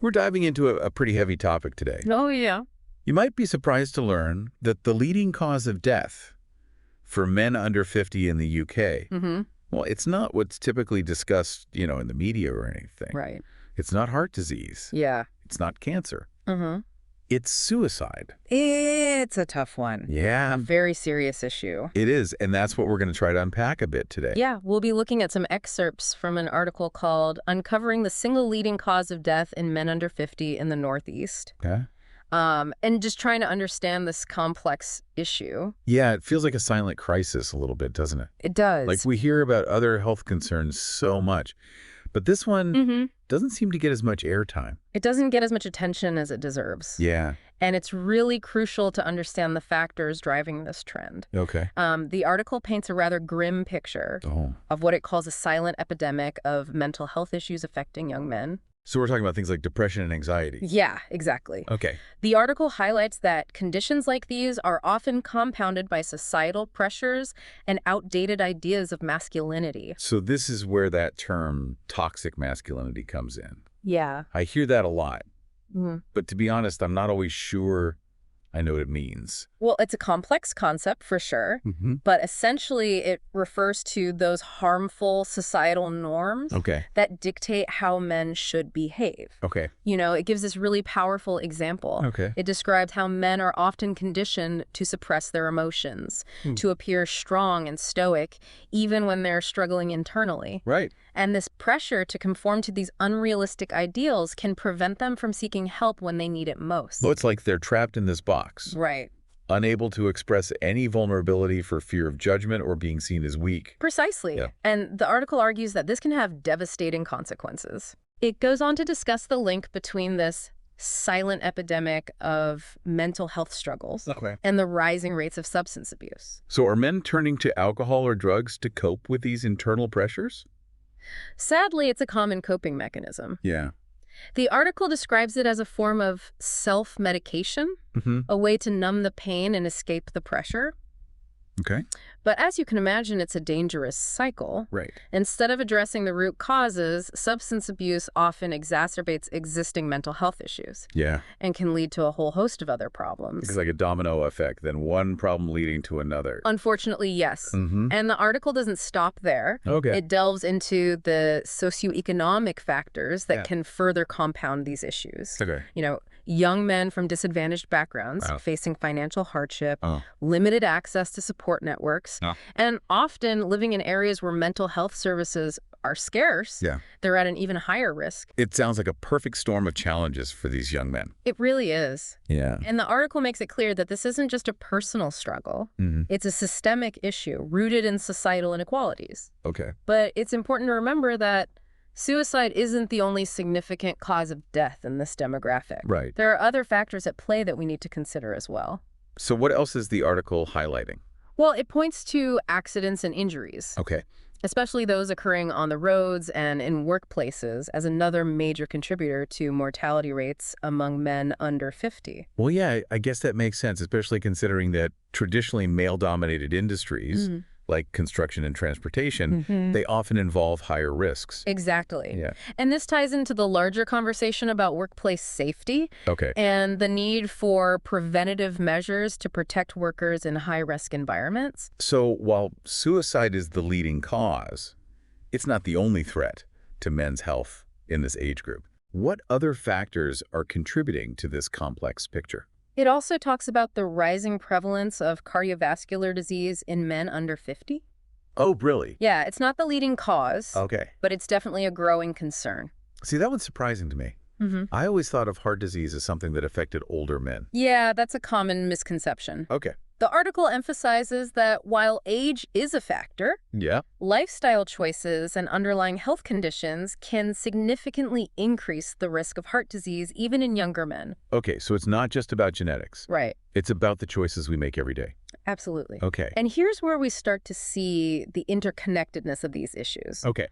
We're diving into a pretty heavy topic today. Oh, yeah. You might be surprised to learn that the leading cause of death for men under 50 in the UK, well, it's not what's typically discussed, in the media or anything. Right. It's not heart disease. Yeah. It's not cancer. It's suicide. It's a tough one. Yeah. A very serious issue. It is, and that's what we're going to try to unpack a bit today. Yeah, we'll be looking at some excerpts from an article called Uncovering the Single Leading Cause of Death in Men Under 50 in the Northeast. Okay. And just trying to understand this complex issue. Yeah, it feels like a silent crisis a little bit, doesn't it? It does. Like we hear about other health concerns so much, but this one doesn't seem to get as much airtime. It doesn't get as much attention as it deserves. Yeah. And it's really crucial to understand the factors driving this trend. Okay. The article paints a rather grim picture of what it calls a silent epidemic of mental health issues affecting young men. So we're talking about things like depression and anxiety. Yeah, exactly. Okay. The article highlights that conditions like these are often compounded by societal pressures and outdated ideas of masculinity. So this is where that term toxic masculinity comes in. Yeah. I hear that a lot. But to be honest, I'm not always sure I know what it means. Well, it's a complex concept for sure, but essentially it refers to those harmful societal norms that dictate how men should behave. Okay. It gives this really powerful example. Okay. It describes how men are often conditioned to suppress their emotions, to appear strong and stoic, even when they're struggling internally. Right. And this pressure to conform to these unrealistic ideals can prevent them from seeking help when they need it most. Well, it's like they're trapped in this box. Right. Unable to express any vulnerability for fear of judgment or being seen as weak. Precisely. Yeah. And the article argues that this can have devastating consequences. It goes on to discuss the link between this silent epidemic of mental health struggles and the rising rates of substance abuse. So are men turning to alcohol or drugs to cope with these internal pressures? Sadly, it's a common coping mechanism. Yeah. The article describes it as a form of self-medication, a way to numb the pain and escape the pressure. Okay. But as you can imagine, it's a dangerous cycle. Right. Instead of addressing the root causes, substance abuse often exacerbates existing mental health issues. Yeah. And can lead to a whole host of other problems. It's like a domino effect, then one problem leading to another. Unfortunately, yes. And the article doesn't stop there. Okay. It delves into the socioeconomic factors that can further compound these issues. Okay. Young men from disadvantaged backgrounds facing financial hardship, limited access to support networks, and often living in areas where mental health services are scarce. Yeah. They're at an even higher risk. It sounds like a perfect storm of challenges for these young men. It really is. Yeah. And the article makes it clear that this isn't just a personal struggle. It's a systemic issue rooted in societal inequalities. Okay. But it's important to remember that suicide isn't the only significant cause of death in this demographic. Right. There are other factors at play that we need to consider as well. So what else is the article highlighting? Well, it points to accidents and injuries, especially those occurring on the roads and in workplaces, as another major contributor to mortality rates among men under 50. Well, yeah, I guess that makes sense, especially considering that traditionally male-dominated industries like construction and transportation, they often involve higher risks. Exactly. Yeah. And this ties into the larger conversation about workplace safety and the need for preventative measures to protect workers in high-risk environments. So while suicide is the leading cause, it's not the only threat to men's health in this age group. What other factors are contributing to this complex picture? It also talks about the rising prevalence of cardiovascular disease in men under 50. Oh, really? Yeah, it's not the leading cause, but it's definitely a growing concern. See, that one's surprising to me. I always thought of heart disease as something that affected older men. Yeah, that's a common misconception. Okay. The article emphasizes that while age is a factor, lifestyle choices and underlying health conditions can significantly increase the risk of heart disease even in younger men. Okay, so it's not just about genetics. Right. It's about the choices we make every day. Absolutely. Okay. And here's where we start to see the interconnectedness of these issues. Okay.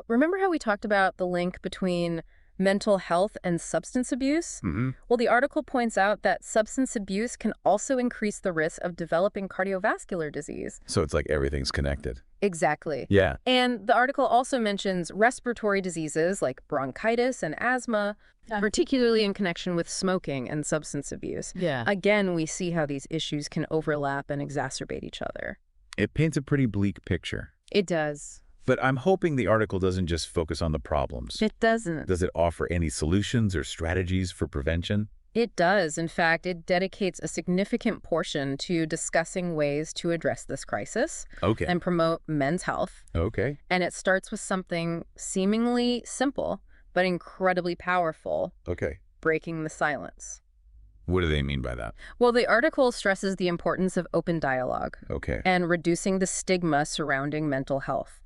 Remember how we talked about the link between mental health and substance abuse? Well, the article points out that substance abuse can also increase the risk of developing cardiovascular disease. So it's like everything's connected. Exactly. Yeah. And the article also mentions respiratory diseases like bronchitis and asthma, particularly in connection with smoking and substance abuse. Yeah. Again, we see how these issues can overlap and exacerbate each other. It paints a pretty bleak picture. It does. But I'm hoping the article doesn't just focus on the problems. It doesn't. Does it offer any solutions or strategies for prevention? It does. In fact, it dedicates a significant portion to discussing ways to address this crisis and promote men's health. Okay. And it starts with something seemingly simple, but incredibly powerful. Breaking the silence. What do they mean by that? Well, the article stresses the importance of open dialogue and reducing the stigma surrounding mental health.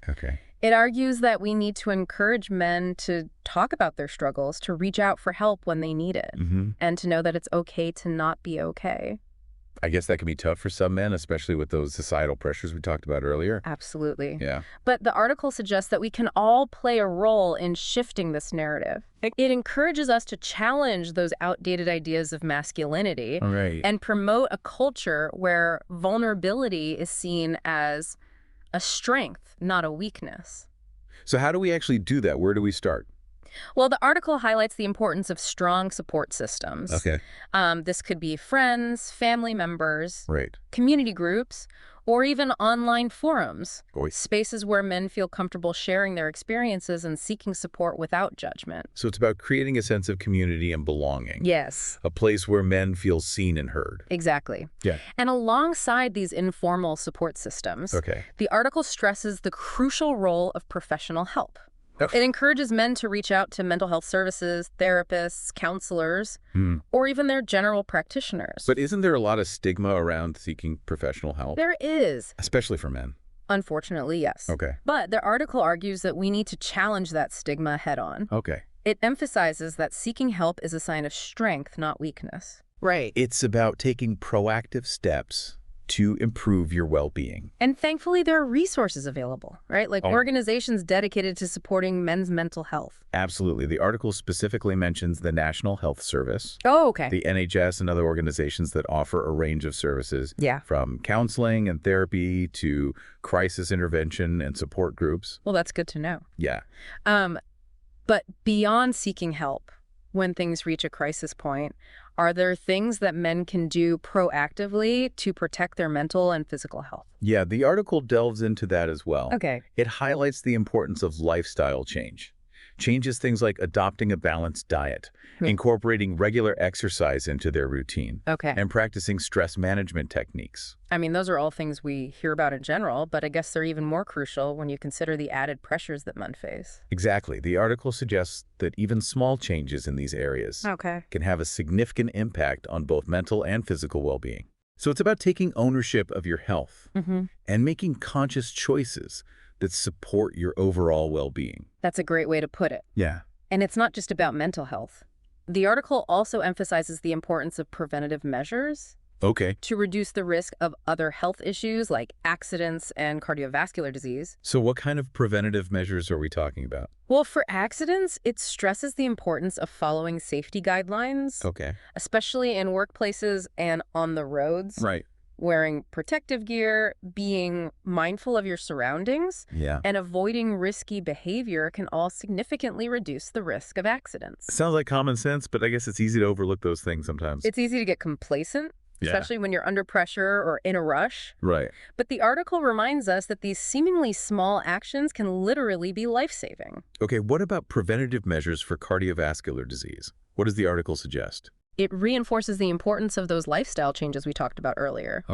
It argues that we need to encourage men to talk about their struggles, to reach out for help when they need it, and to know that it's okay to not be okay. I guess that can be tough for some men, especially with those societal pressures we talked about earlier. Absolutely. Yeah. But the article suggests that we can all play a role in shifting this narrative. It encourages us to challenge those outdated ideas of masculinity and promote a culture where vulnerability is seen as a strength, not a weakness. So how do we actually do that? Where do we start? Well, the article highlights the importance of strong support systems. This could be friends, family members, community groups, or even online forums, spaces where men feel comfortable sharing their experiences and seeking support without judgment. So it's about creating a sense of community and belonging. Yes. A place where men feel seen and heard. Exactly. Yeah. And alongside these informal support systems, the article stresses the crucial role of professional help. It encourages men to reach out to mental health services, therapists, counselors, or even their general practitioners. But isn't there a lot of stigma around seeking professional help? There is. Especially for men. Unfortunately, yes. But the article argues that we need to challenge that stigma head on. It emphasizes that seeking help is a sign of strength, not weakness. Right. It's about taking proactive steps to improve your well-being. And thankfully, there are resources available, right? Like organizations dedicated to supporting men's mental health. Absolutely. The article specifically mentions the National Health Service. The NHS and other organizations that offer a range of services. From counseling and therapy to crisis intervention and support groups. Well, that's good to know. Yeah. But beyond seeking help, when things reach a crisis point, are there things that men can do proactively to protect their mental and physical health? Yeah, the article delves into that as well. It highlights the importance of lifestyle change. Changes things like adopting a balanced diet, incorporating regular exercise into their routine, and practicing stress management techniques. I mean, those are all things we hear about in general, but I guess they're even more crucial when you consider the added pressures that men face. Exactly. The article suggests that even small changes in these areas can have a significant impact on both mental and physical well-being. So it's about taking ownership of your health and making conscious choices that support your overall well-being. That's a great way to put it. Yeah. And it's not just about mental health. The article also emphasizes the importance of preventative measures to reduce the risk of other health issues like accidents and cardiovascular disease. So what kind of preventative measures are we talking about? Well, for accidents, it stresses the importance of following safety guidelines, especially in workplaces and on the roads. Wearing protective gear, being mindful of your surroundings, and avoiding risky behavior can all significantly reduce the risk of accidents. Sounds like common sense, but I guess it's easy to overlook those things sometimes. It's easy to get complacent, especially when you're under pressure or in a rush. But the article reminds us that these seemingly small actions can literally be life-saving. What about preventative measures for cardiovascular disease? What does the article suggest? It reinforces the importance of those lifestyle changes we talked about earlier.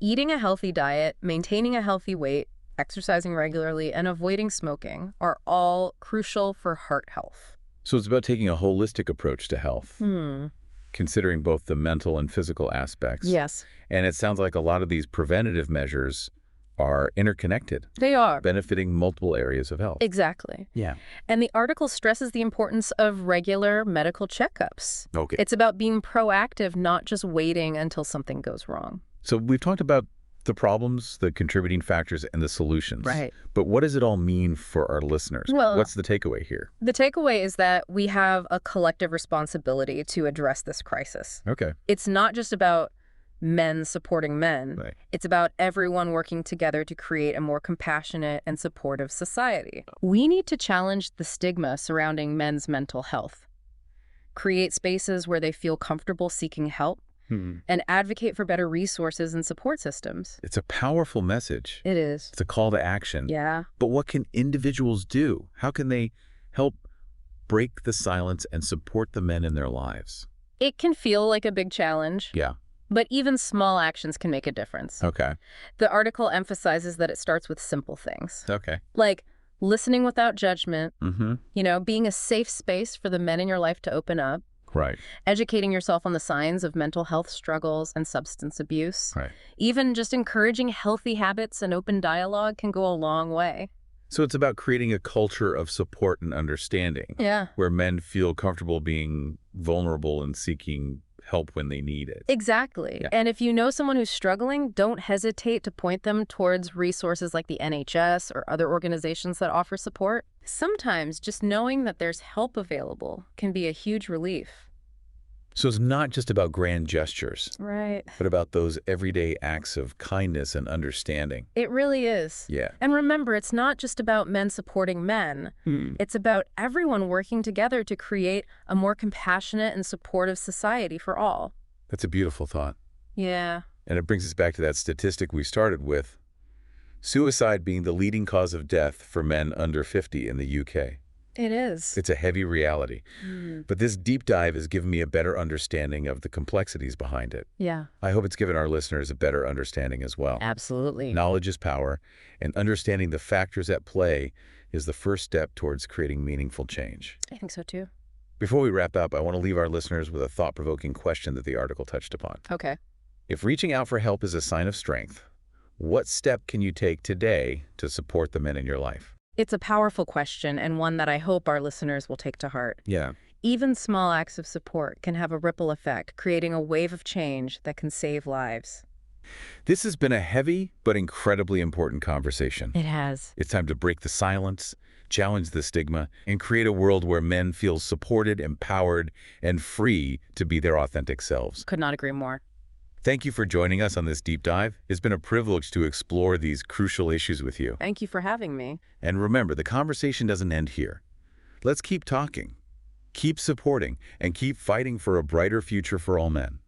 Eating a healthy diet, maintaining a healthy weight, exercising regularly, and avoiding smoking are all crucial for heart health. So it's about taking a holistic approach to health, considering both the mental and physical aspects. And it sounds like a lot of these preventative measures are interconnected. They are. Benefiting multiple areas of health. Exactly. Yeah. And the article stresses the importance of regular medical checkups. It's about being proactive, not just waiting until something goes wrong. So we've talked about the problems, the contributing factors, and the solutions. Right. But what does it all mean for our listeners? Well, what's the takeaway here? The takeaway is that we have a collective responsibility to address this crisis. Okay. It's not just about men supporting men. Right. It's about everyone working together to create a more compassionate and supportive society. We need to challenge the stigma surrounding men's mental health, create spaces where they feel comfortable seeking help, and advocate for better resources and support systems. It's a powerful message. It is. It's a call to action. Yeah. But what can individuals do? How can they help break the silence and support the men in their lives? It can feel like a big challenge. Yeah. But even small actions can make a difference. Okay. The article emphasizes that it starts with simple things. Okay. Like listening without judgment, Mm-hmm. Being a safe space for the men in your life to open up, Right. educating yourself on the signs of mental health struggles and substance abuse. Right. Even just encouraging healthy habits and open dialogue can go a long way. So it's about creating a culture of support and understanding. Yeah. Where men feel comfortable being vulnerable and seeking help when they need it. Exactly. Yeah. And if you know someone who's struggling, don't hesitate to point them towards resources like the NHS or other organizations that offer support. Sometimes just knowing that there's help available can be a huge relief. So it's not just about grand gestures, Right. but about those everyday acts of kindness and understanding. It really is. Yeah. And remember, it's not just about men supporting men. It's about everyone working together to create a more compassionate and supportive society for all. That's a beautiful thought. Yeah. And it brings us back to that statistic we started with. Suicide being the leading cause of death for men under 50 in the UK. It is. It's a heavy reality. But this deep dive has given me a better understanding of the complexities behind it. Yeah. I hope it's given our listeners a better understanding as well. Absolutely. Knowledge is power, and understanding the factors at play is the first step towards creating meaningful change. I think so too. Before we wrap up, I want to leave our listeners with a thought-provoking question that the article touched upon. Okay. If reaching out for help is a sign of strength, what step can you take today to support the men in your life? It's a powerful question and one that I hope our listeners will take to heart. Yeah. Even small acts of support can have a ripple effect, creating a wave of change that can save lives. This has been a heavy but incredibly important conversation. It has. It's time to break the silence, challenge the stigma, and create a world where men feel supported, empowered, and free to be their authentic selves. Could not agree more. Thank you for joining us on this deep dive. It's been a privilege to explore these crucial issues with you. Thank you for having me. And remember, the conversation doesn't end here. Let's keep talking, keep supporting, and keep fighting for a brighter future for all men.